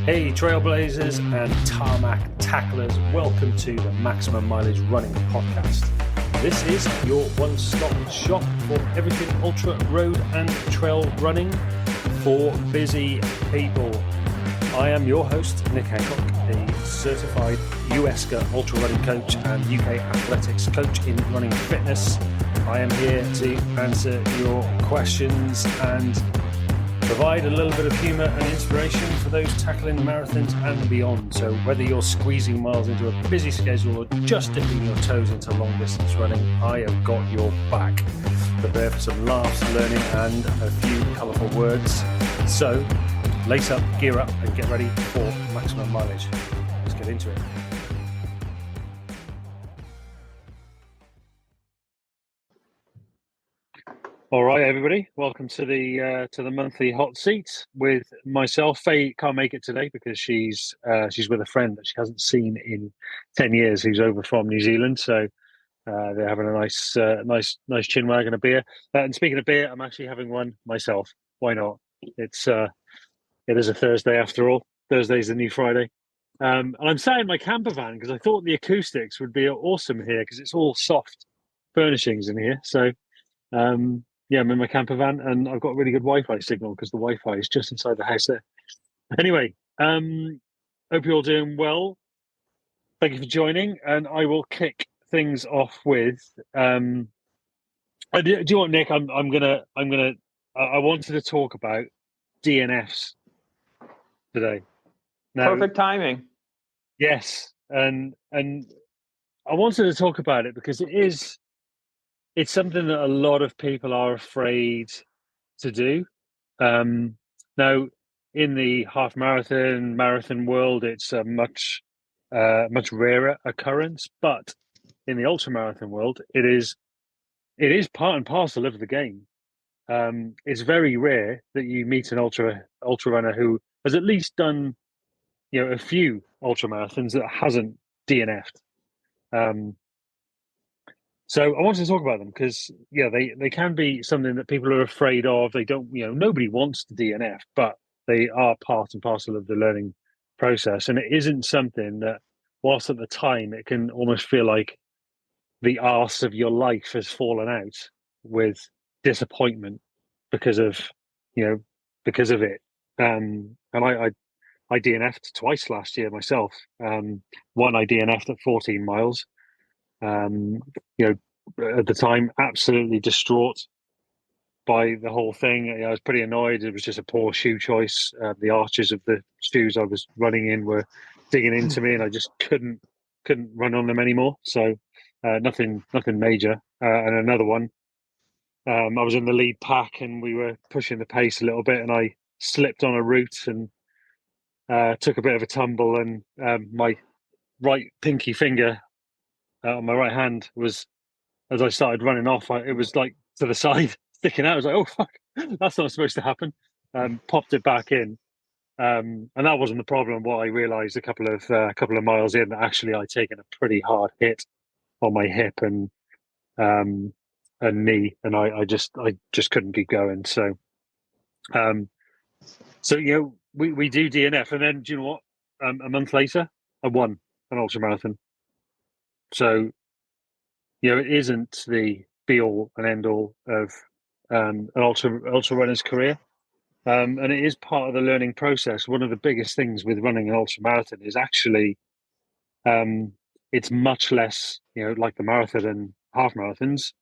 Hey Trailblazers and Tarmac Tacklers, welcome to the Maximum Mileage Running Podcast. This is your one-stop shop for everything ultra, road and trail running for busy people. I am your host, Nick Hancock, a certified USCA ultra running coach and UK athletics coach in running fitness. I am here to answer your questions and provide a little bit of humour and inspiration for those tackling marathons and beyond. So whether you're squeezing miles into a busy schedule or just dipping your toes into long distance running, I have got your back. Prepare for some laughs, learning and a few colourful words. So lace up, gear up and get ready for maximum mileage. Let's get into it. All right, everybody. Welcome to the monthly hot seat with myself. Faye can't make it today because she's with a friend that she hasn't seen in 10 years. Who's over from New Zealand, so they're having a nice chinwag and a beer. And speaking of beer, I'm actually having one myself. Why not? It is a Thursday after all. Thursday's the new Friday, and I'm sat in my camper van because I thought the acoustics would be awesome here because it's all soft furnishings in here. So. Yeah, I'm in my camper van and I've got really good Wi-Fi signal because the Wi-Fi is just inside the house there. Anyway, hope you're all doing well. Thank you for joining, and I will kick things off with. Do you want, Nick? I wanted to talk about DNFs today. Now, perfect timing. Yes, and I wanted to talk about it because it's something that a lot of people are afraid to do. Now, in the half marathon world, it's a much rarer occurrence. But in the ultramarathon world, it is part and parcel of the game. It's very rare that you meet an ultra runner who has at least done, a few ultramarathons that hasn't DNF'd. So I wanted to talk about them because, they can be something that people are afraid of. They don't, nobody wants to DNF, but they are part and parcel of the learning process. And it isn't something that, whilst at the time, it can almost feel like the arse of your life has fallen out with disappointment because of it. And I DNF'd twice last year myself. One, I DNF'd at 14 miles. At the time, absolutely distraught by the whole thing. I was pretty annoyed. It was just a poor shoe choice. The arches of the shoes I was running in were digging into me, and I just couldn't run on them anymore. So nothing major. And another one, I was in the lead pack, and we were pushing the pace a little bit, and I slipped on a route and took a bit of a tumble, and my right pinky finger on my right hand was, as I started running off, it was like to the side, sticking out. I was like, oh, fuck, that's not supposed to happen. Popped it back in. And that wasn't the problem. What I realized a couple of miles in, that actually I'd taken a pretty hard hit on my hip and knee, and I just couldn't keep going. So, we do DNF, and then do you know what? A month later, I won an ultramarathon. So, it isn't the be all and end all of an ultra runner's career, and it is part of the learning process. One of the biggest things with running an ultra marathon is actually it's much less, like the marathon and half marathons,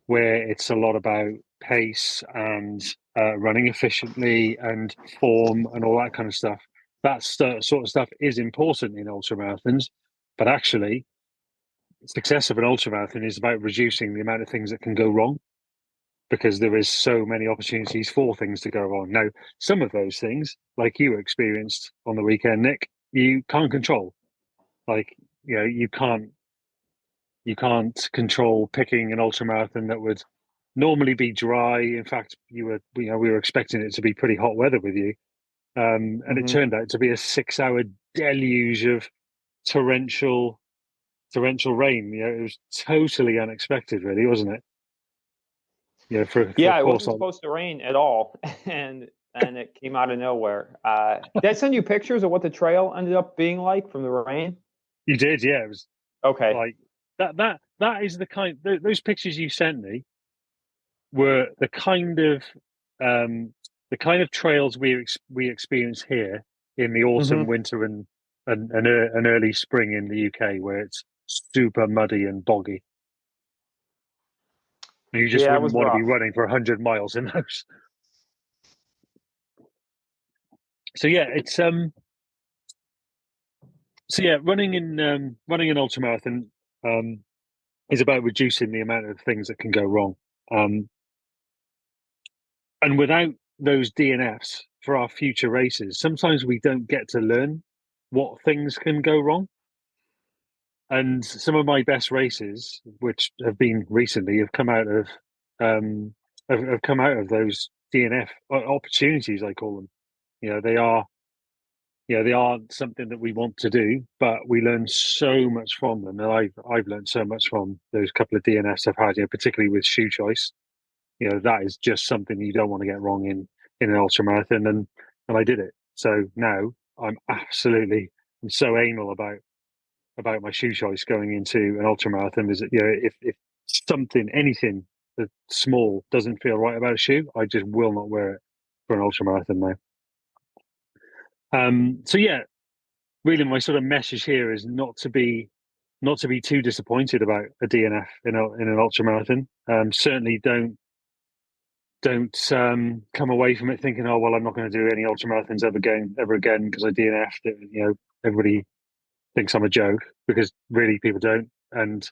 where it's a lot about pace and running efficiently and form and all that kind of stuff. That sort of stuff is important in ultra marathons, but actually, success of an ultramarathon is about reducing the amount of things that can go wrong, because there is so many opportunities for things to go wrong. Now, some of those things, like you experienced on the weekend, Nick, you can't control. Like, you can't control picking an ultramarathon that would normally be dry. In fact, we were expecting it to be pretty hot weather with you, and it turned out to be a 6-hour deluge of torrential rain. It was totally unexpected, really, wasn't it? It wasn't supposed to rain at all, and and it came out of nowhere. Did I send you pictures of what the trail ended up being like from the rain? You did, yeah. It was Okay. like that is the kind those pictures you sent me were the kind of trails we experience here in the autumn, Mm-hmm. winter, and early spring in the UK, where it's super muddy and boggy. And you just Yeah, it wouldn't was want to be rough. running for 100 miles in those. So yeah, it's running an ultramarathon um, is about reducing the amount of things that can go wrong. Um, and without those DNFs for our future races, sometimes we don't get to learn what things can go wrong. And some of my best races, which have been recently, have come out of have come out of those DNF opportunities. I call them. You know, they aren't something that we want to do, but we learn so much from them. And I've learned so much from those couple of DNFs I've had. You know, particularly with shoe choice. You know, that is just something you don't want to get wrong in an ultra marathon, and I did it. So now I'm so anal about my shoe choice going into an ultra marathon. Is that, you know, if anything that small doesn't feel right about a shoe, I just will not wear it for an ultra marathon now. So yeah, really, my sort of message here is not to be too disappointed about a DNF in an ultra marathon. Certainly don't come away from it thinking, oh well, I'm not going to do any ultra marathons ever again because I DNF'd it. You know, everybody thinks I'm a joke, because really people don't. And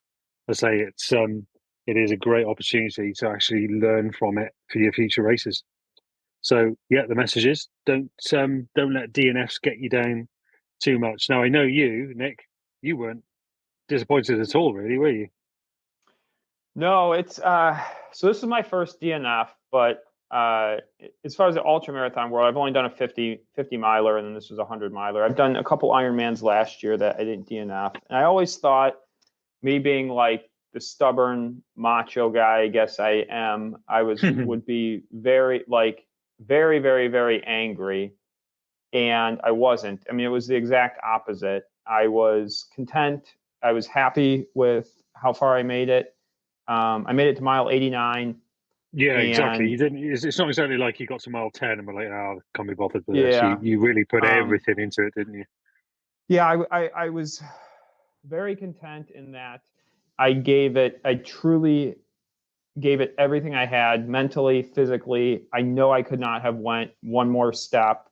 I say it is a great opportunity to actually learn from it for your future races. So yeah, the message is don't let DNFs get you down too much. Now I know you, Nick, you weren't disappointed at all, really, were you? No, it's so this is my first DNF, but as far as the ultra marathon world, I've only done a 50 miler, and then this was a 100 miler. I've done a couple Ironmans last year that I didn't DNF, and I always thought, me being like the stubborn macho guy I guess I am, would be very very angry, and I wasn't. I mean, it was the exact opposite. I was content. I was happy with how far I made it. I made it to mile 89. Yeah, exactly. And You didn't. It's not exactly like you got to mile 10 and were like, "Oh, can't be bothered with this." yeah, You really put um, everything into it, didn't you? yeah, I was very content in that I truly gave it everything I had, mentally, physically. I know I could not have went one more step.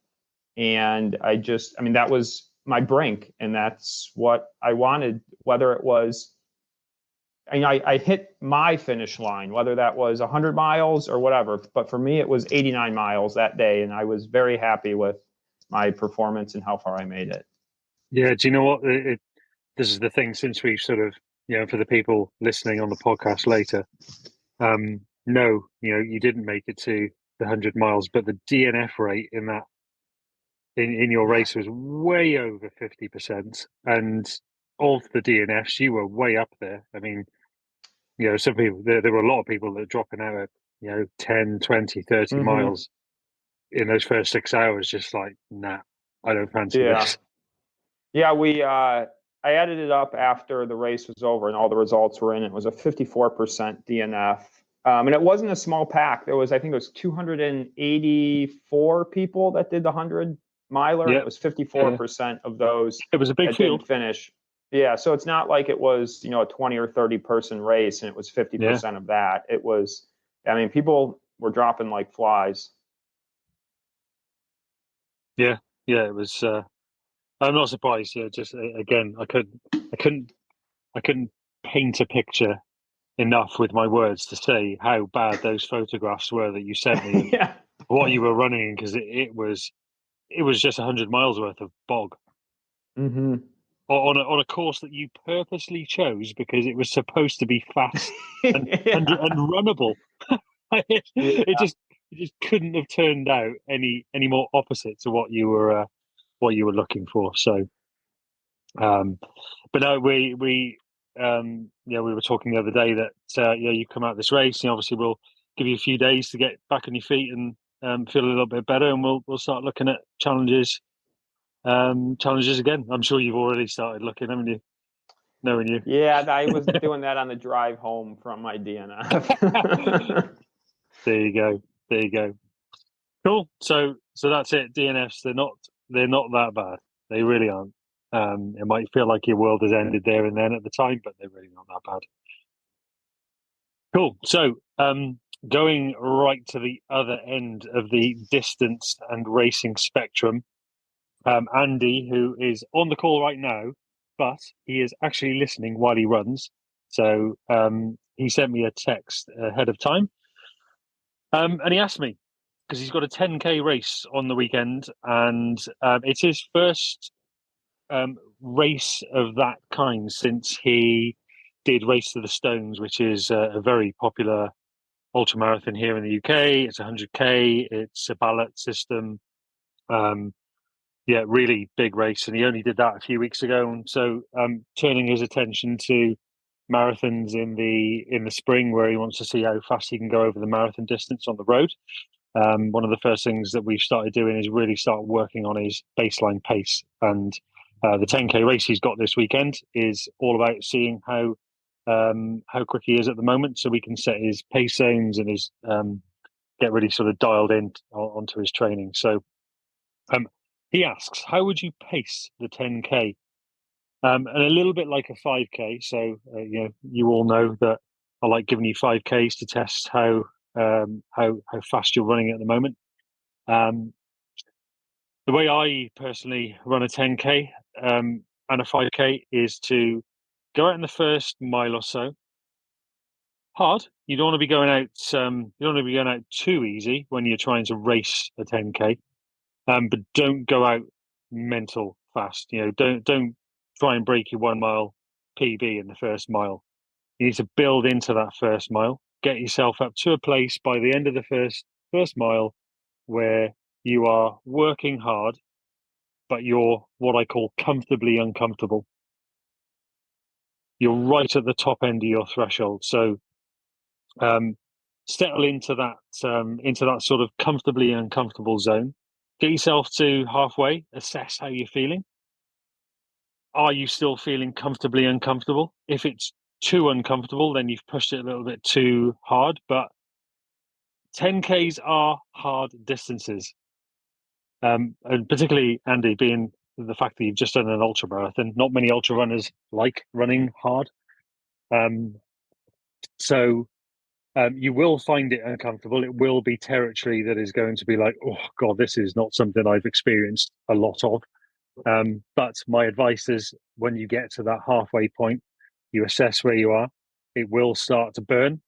And I mean, that was my brink, and that's what I wanted, whether it was, I hit my finish line, whether that was 100 miles or whatever. But for me, it was 89 miles that day, and I was very happy with my performance and how far I made it. Yeah. Do you know what? This is the thing. Since we've sort of, you know, for the people listening on the podcast later, no, you know, you didn't make it to the 100 miles, but the DNF rate in your race was way over 50%, and of the DNFs, you were way up there. I mean, you know, some people there were a lot of people that are dropping out at, you know, 10, 20, 30 Mm-hmm. miles in those first 6 hours, just like, nah, I don't fancy Yeah. this. Yeah, I added it up after the race was over and all the results were in. It was a 54% DNF. And it wasn't a small pack. I think it was 284 people that did the 100 miler, and Yeah, it was 54% of those it was a big that didn't field. finish. Yeah, so it's not like it was, a 20 or 30 person race and it was Yeah, 50% of that. It was, I mean, people were dropping like flies. yeah, yeah. It was. I'm not surprised. Yeah, just again, I couldn't paint a picture enough with my words to say how bad those photographs were that you sent me of Yeah. what you were running in, because it was just 100 miles worth of bog Mm-hmm. on a course that you purposely chose because it was supposed to be fast and Yeah. runnable. it, Yeah. it just couldn't have turned out any more opposite to what you were looking for. So, but no, yeah, we were talking the other day that yeah, you come out this race, and obviously we'll give you a few days to get back on your feet and feel a little bit better, and we'll start looking at challenges again. I'm sure you've already started looking, haven't you? Knowing you. Yeah, I was doing that on the drive home from my DNF. There you go. Cool. So that's it. DNFs, they're not that bad. They really aren't. It might feel like your world has ended there and then at the time, but they're really not that bad. Cool. So going right to the other end of the distance and racing spectrum, Andy, who is on the call right now, but he is actually listening while he runs. So he sent me a text ahead of time, and he asked me, because he's got a 10K race on the weekend, and it's his first race of that kind since he did Race to the Stones, which is a very popular ultramarathon here in the UK. It's 100K. It's a ballot system. Yeah, really big race, and he only did that a few weeks ago. And so, turning his attention to marathons in the spring, where he wants to see how fast he can go over the marathon distance on the road. One of the first things that we've started doing is really start working on his baseline pace. And the 10K race he's got this weekend is all about seeing how quick he is at the moment, so we can set his pace zones and his get really sort of dialed in onto his training. So he asks, how would you pace the 10K? And a little bit like a 5K. So you all know that I like giving you 5Ks to test how fast you're running at the moment. The way I personally run a 10K and a 5K is to go out in the first mile or so hard. You don't want to be going out. You don't want to be going out too easy when you're trying to race a 10K. But don't go out mental fast. Don't try and break your 1 mile PB in the first mile. You need to build into that first mile. Get yourself up to a place by the end of the first mile where you are working hard, but you're what I call comfortably uncomfortable. You're right at the top end of your threshold. So settle into that sort of comfortably uncomfortable zone. Get yourself to halfway, assess how you're feeling. Are you still feeling comfortably uncomfortable? If it's too uncomfortable, then you've pushed it a little bit too hard. But 10Ks are hard distances. And particularly, Andy, being the fact that you've just done an ultra marathon, not many ultra runners like running hard. So you will find it uncomfortable. It will be territory that is going to be like, oh God, this is not something I've experienced a lot of. But my advice is, when you get to that halfway point, you assess where you are. It will start to burn,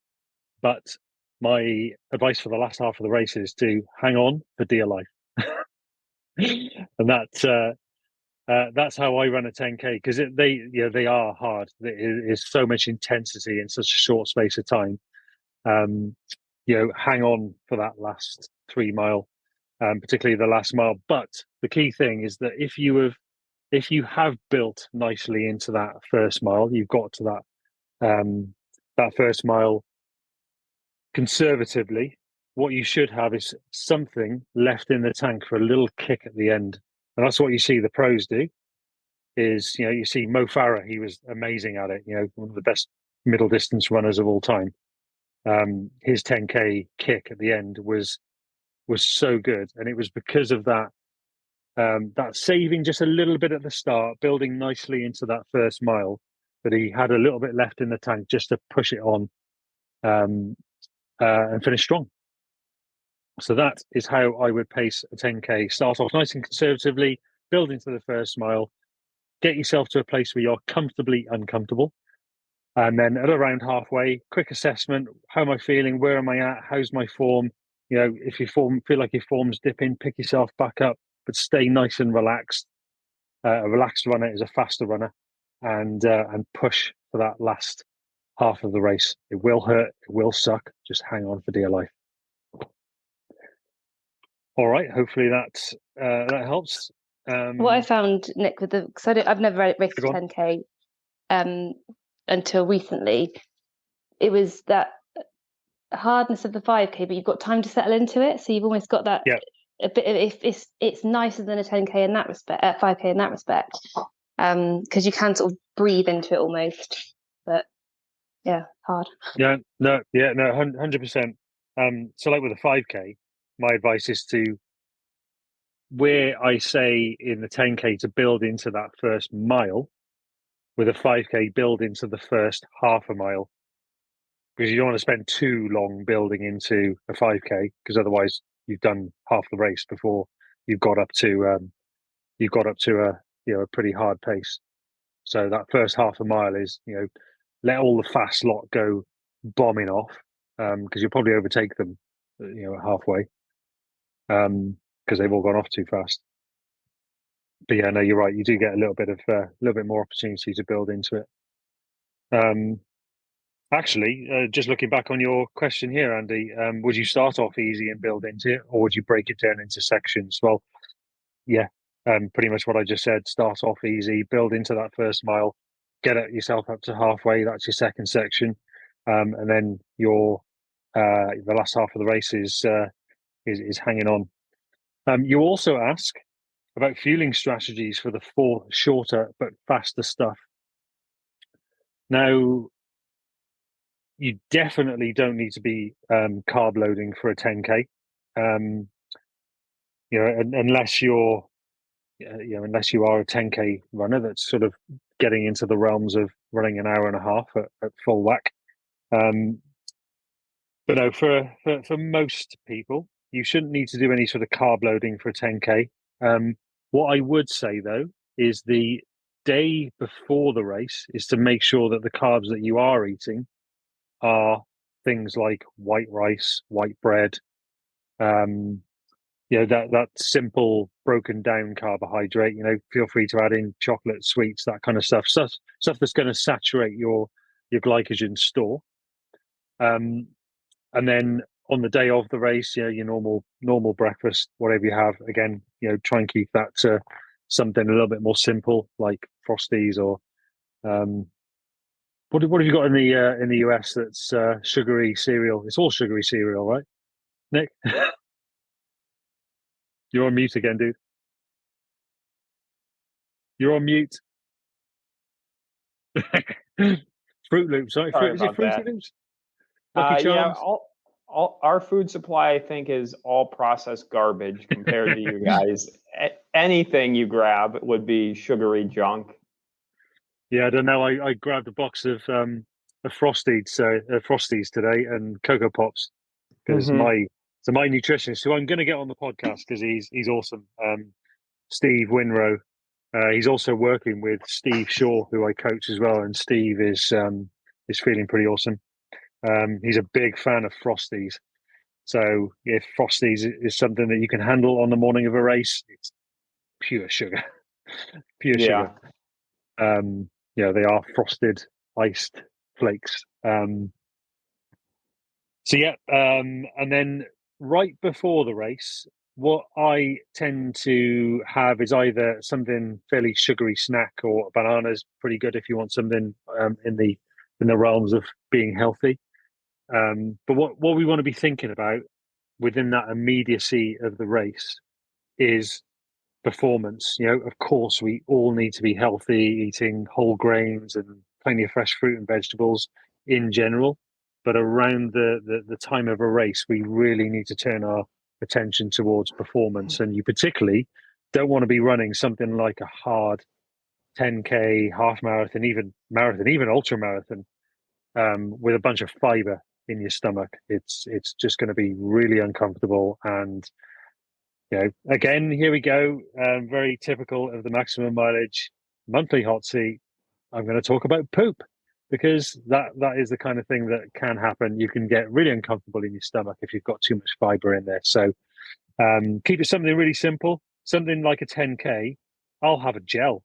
but my advice for the last half of the race is to hang on for dear life. And that's how I run a 10K, because they are hard. It is so much intensity in such a short space of time. Hang on for that last 3 mile, particularly the last mile. But the key thing is that if you have built nicely into that first mile, you've got to that first mile conservatively, what you should have is something left in the tank for a little kick at the end. And that's what you see the pros do. Is, you see Mo Farah, he was amazing at it, one of the best middle distance runners of all time. His 10K kick at the end was so good, and it was because of that saving just a little bit at the start, building nicely into that first mile, but he had a little bit left in the tank just to push it on and finish strong. So that is how I would pace a 10K. Start off nice and conservatively, build into the first mile, get yourself to a place where you're comfortably uncomfortable. And then at around halfway, quick assessment. How am I feeling? Where am I at? How's my form? If you feel like your form's dipping, pick yourself back up, but stay nice and relaxed. A relaxed runner is a faster runner, and push for that last half of the race. It will hurt. It will suck. Just hang on for dear life. All right. Hopefully that helps. What I found, Nick, because I've never raced a 10K until recently, it was that hardness of the 5K, but you've got time to settle into it. So you've almost got that Yeah. a bit of, if it's nicer than a 10K in that respect, 5K in that respect, because you can sort of breathe into it almost. But yeah, hard. Yeah, no, 100%. So like with a 5K, my advice is to, where I say in the 10K to build into that first mile, with a 5K build into the first half a mile, because you don't want to spend too long building into a 5K, because otherwise you've done half the race before you've got up to a a pretty hard pace. So that first half a mile is, let all the fast lot go bombing off, because you'll probably overtake them, at halfway, because they've all gone off too fast. But yeah, no, you're right. You do get a little bit more opportunity to build into it. Actually, just looking back on your question here, Andy, would you start off easy and build into it, or would you break it down into sections? Well, yeah, pretty much what I just said. Start off easy, build into that first mile, get yourself up to halfway. That's your second section, and then the last half of the race is hanging on. You also ask about fueling strategies for the 4 shorter but faster stuff. Now, you definitely don't need to be carb loading for a 10K, unless you're, unless you are a 10K runner that's sort of getting into the realms of running an hour and a half at full whack. But no, for most people, you shouldn't need to do any sort of carb loading for a 10K. What I would say though is the day before the race is to make sure that the carbs that you are eating are things like white rice, white bread, that simple broken down carbohydrate. Feel free to add in chocolate, sweets, that kind of stuff that's going to saturate your glycogen store. And then on the day of the race, your normal breakfast, whatever you have, again, try and keep that to something a little bit more simple, like Frosties or what have you got in the US that's sugary cereal? It's all sugary cereal, right, Nick? You're on mute again, dude. You're on mute. Fruit Loops, right? Sorry Is it about Fruity that. Loops? Lucky Yeah, Charms? all our food supply, I think, is all processed garbage compared to you guys. Anything you grab would be sugary junk. Yeah, I don't know. I grabbed a box of Frosties today and Cocoa Pops because my nutritionist, who I'm going to get on the podcast because he's awesome, Steve Winrow. He's also working with Steve Shaw, who I coach as well, and Steve is feeling pretty awesome. He's a big fan of Frosties. So if Frosties is something that you can handle on the morning of a race, it's pure sugar, sugar. They are frosted, iced flakes. And then right before the race, what I tend to have is either something fairly sugary snack, or bananas, pretty good if you want something in the realms of being healthy. But what we want to be thinking about within that immediacy of the race is performance. Of course, we all need to be healthy, eating whole grains and plenty of fresh fruit and vegetables in general. But around the time of a race, we really need to turn our attention towards performance. And you particularly don't want to be running something like a hard 10K, half marathon, even ultra marathon, with a bunch of fiber in your stomach. It's just going to be really uncomfortable. And again, here we go. Very typical of the maximum mileage monthly hot seat. I'm going to talk about poop, because that is the kind of thing that can happen. You can get really uncomfortable in your stomach if you've got too much fiber in there. So keep it something really simple, something like a 10K. I'll have a gel,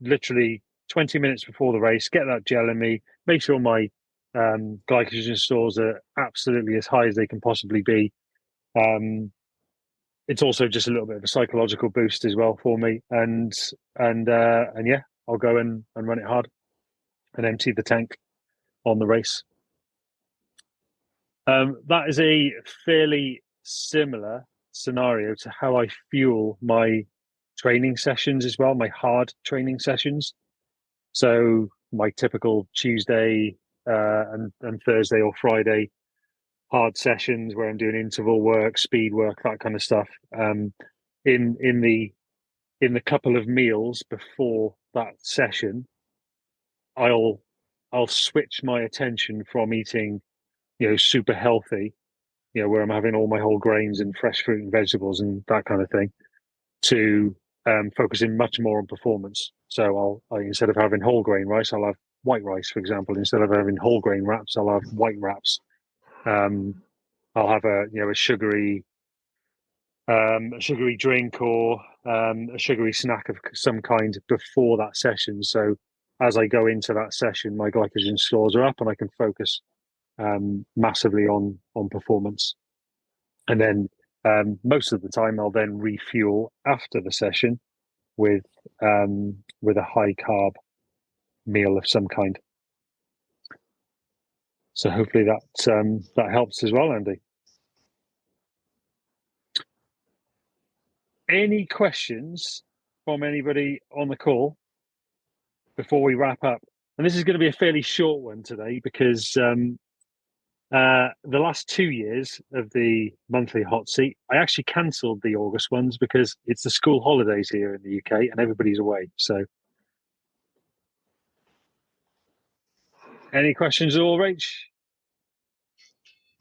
literally 20 minutes before the race. Get that gel in me. Make sure my glycogen stores are absolutely as high as they can possibly be. It's also just a little bit of a psychological boost as well for me. And yeah, I'll go and run it hard and empty the tank on the race. That is a fairly similar scenario to how I fuel my training sessions as well, my hard training sessions. So my typical Tuesday and Thursday or Friday hard sessions where I'm doing interval work, speed work, that kind of stuff. In the couple of meals before that session, I'll switch my attention from eating, super healthy, where I'm having all my whole grains and fresh fruit and vegetables and that kind of thing, to focusing much more on performance. So I instead of having whole grain rice, I'll have white rice, for example. Instead of having whole grain wraps, I'll have white wraps. I'll have a sugary drink or a sugary snack of some kind before that session. So as I go into that session, my glycogen stores are up and I can focus massively on performance. And then most of the time I'll then refuel after the session with a high carb meal of some kind. So hopefully that helps as well, Andy. Any questions from anybody on the call before we wrap up? And this is going to be a fairly short one today because the last 2 years of the monthly hot seat, I actually cancelled the August ones because it's the school holidays here in the UK and everybody's away. So any questions at all, Rach?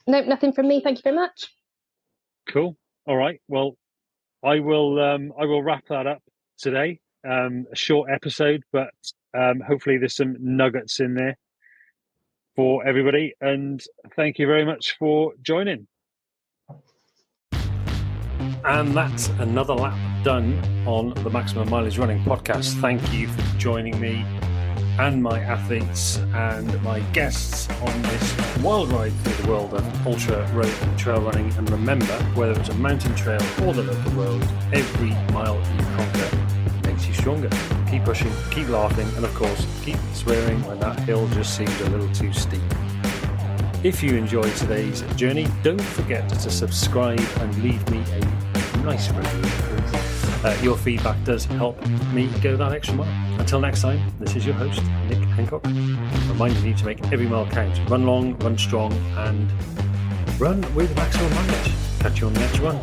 Nope, nothing from me. Thank you very much. Cool. All right. Well, I will wrap that up today. A short episode, but hopefully there's some nuggets in there for everybody. And thank you very much for joining. And that's another lap done on the Maximum Mileage Running podcast. Thank you for joining me and my athletes and my guests on this wild ride through the world of ultra, road and trail running. And remember, whether it's a mountain trail or the local road, every mile you conquer makes you stronger. Keep pushing, keep laughing, and of course, keep swearing when that hill just seems a little too steep. If you enjoyed today's journey, don't forget to subscribe and leave me a nice review. Your feedback does help me go that extra mile. Until next time, this is your host, Nick Hancock, reminding you to make every mile count. Run long, run strong, and run with maximum mileage. Catch you on the next one.